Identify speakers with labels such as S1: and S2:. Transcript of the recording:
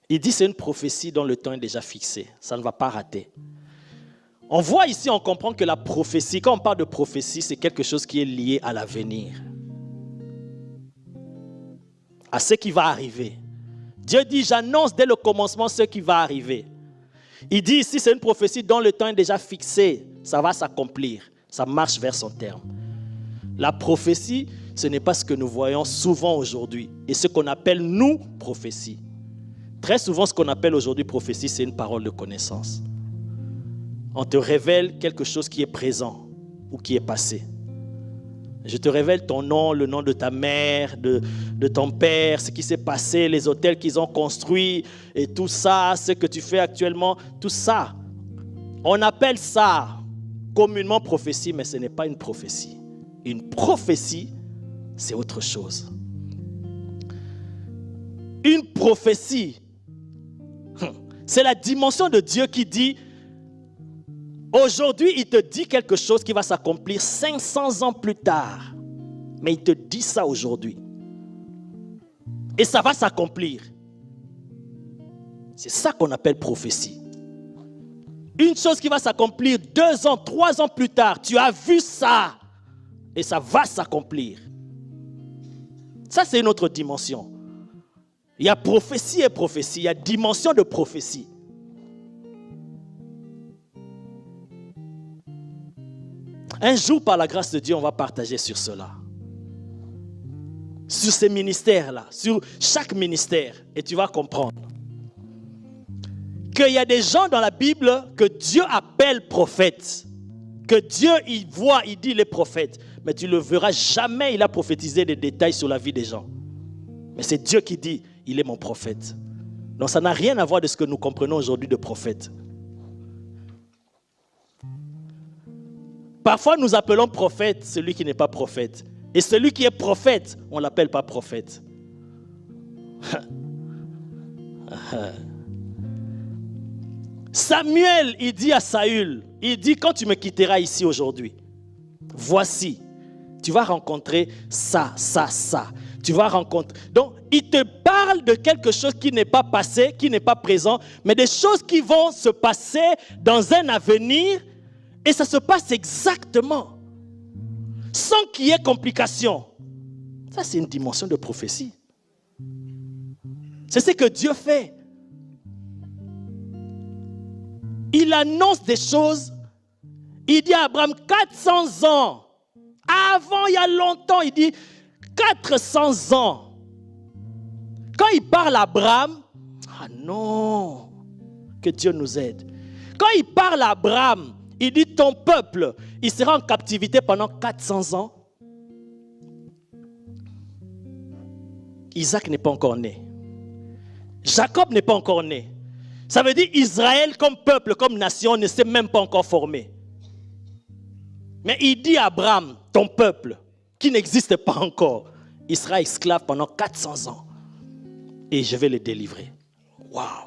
S1: Il dit c'est une prophétie dont le temps est déjà fixé. Ça ne va pas rater. On voit ici, on comprend que la prophétie, quand on parle de prophétie, c'est quelque chose qui est lié à l'avenir. À ce qui va arriver. Dieu dit, j'annonce dès le commencement ce qui va arriver. Il dit ici, c'est une prophétie dont le temps est déjà fixé. Ça va s'accomplir. Ça marche vers son terme. La prophétie, ce n'est pas ce que nous voyons souvent aujourd'hui. Et ce qu'on appelle, nous, prophétie. Très souvent, ce qu'on appelle aujourd'hui prophétie, c'est une parole de connaissance. On te révèle quelque chose qui est présent ou qui est passé. Je te révèle ton nom, le nom de ta mère, de ton père, ce qui s'est passé, les hôtels qu'ils ont construits et tout ça, ce que tu fais actuellement, tout ça. On appelle ça communément prophétie, mais ce n'est pas une prophétie. Une prophétie, c'est autre chose. Une prophétie, c'est la dimension de Dieu qui dit, aujourd'hui, il te dit quelque chose qui va s'accomplir 500 ans plus tard. Mais il te dit ça aujourd'hui. Et ça va s'accomplir. C'est ça qu'on appelle prophétie. Une chose qui va s'accomplir 2 ans, 3 ans plus tard. Tu as vu ça. Et ça va s'accomplir. Ça, c'est une autre dimension. Il y a prophétie et prophétie. Il y a dimension de prophétie. Un jour, par la grâce de Dieu, on va partager sur cela. Sur ces ministères-là, sur chaque ministère. Et tu vas comprendre qu'il y a des gens dans la Bible que Dieu appelle prophètes. Que Dieu, il voit, il dit les prophètes. Mais tu ne le verras jamais, il a prophétisé des détails sur la vie des gens. Mais c'est Dieu qui dit, il est mon prophète. Donc ça n'a rien à voir de ce que nous comprenons aujourd'hui de prophète. Parfois, nous appelons prophète celui qui n'est pas prophète. Et celui qui est prophète, on ne l'appelle pas prophète. Samuel, il dit à Saül, il dit, quand tu me quitteras ici aujourd'hui, voici, tu vas rencontrer ça. Tu vas rencontrer. Donc, il te parle de quelque chose qui n'est pas passé, qui n'est pas présent, mais des choses qui vont se passer dans un avenir. Et ça se passe exactement, sans qu'il y ait complication. Ça, c'est une dimension de prophétie. C'est ce que Dieu fait. Il annonce des choses. Il dit à Abraham, 400 ans. Avant, il y a longtemps, il dit 400 ans. Quand il parle à Abraham, ah non, que Dieu nous aide. Quand il parle à Abraham, il dit, ton peuple, il sera en captivité pendant 400 ans. Isaac n'est pas encore né. Jacob n'est pas encore né. Ça veut dire Israël comme peuple, comme nation, ne s'est même pas encore formé. Mais il dit à Abraham, ton peuple, qui n'existe pas encore, il sera esclave pendant 400 ans. Et je vais le délivrer. Waouh!